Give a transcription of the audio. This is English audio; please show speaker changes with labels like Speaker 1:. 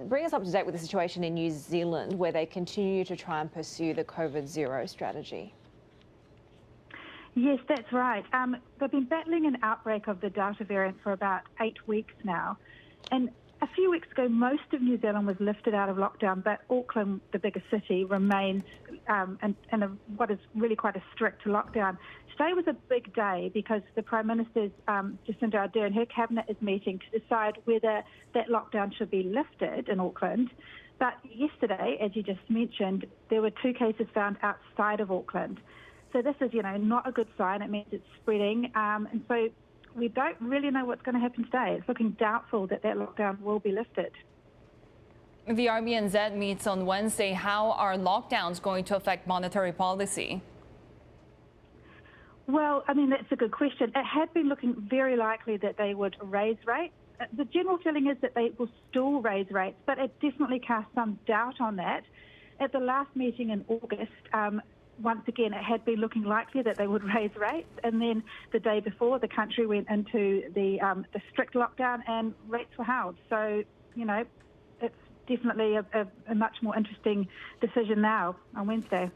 Speaker 1: bring us up to date with the situation in New Zealand, where they continue to try and pursue the COVID zero strategy.
Speaker 2: Yes, that's right. They've been battling an outbreak of the Delta variant for about 8 weeks now. And a few weeks ago, most of New Zealand was lifted out of lockdown, but Auckland, the biggest city, remains in what is really quite a strict lockdown. Today was a big day because the Prime Minister's Jacinda Ardern, her cabinet is meeting to decide whether that lockdown should be lifted in Auckland. But yesterday, as you just mentioned, there were 2 cases found outside of Auckland. So this is, not a good sign. It means it's spreading. And so we don't really know what's going to happen today. It's looking doubtful that lockdown will be lifted.
Speaker 3: The RBNZ meets on Wednesday. How are lockdowns going to affect monetary policy?
Speaker 2: Well, that's a good question. It had been looking very likely that they would raise rates. The general feeling is that they will still raise rates, but it definitely casts some doubt on that. At the last meeting in August, once again, it had been looking likely that they would raise rates, and then the day before, the country went into the strict lockdown and rates were held. So, it's definitely a much more interesting decision now on Wednesday.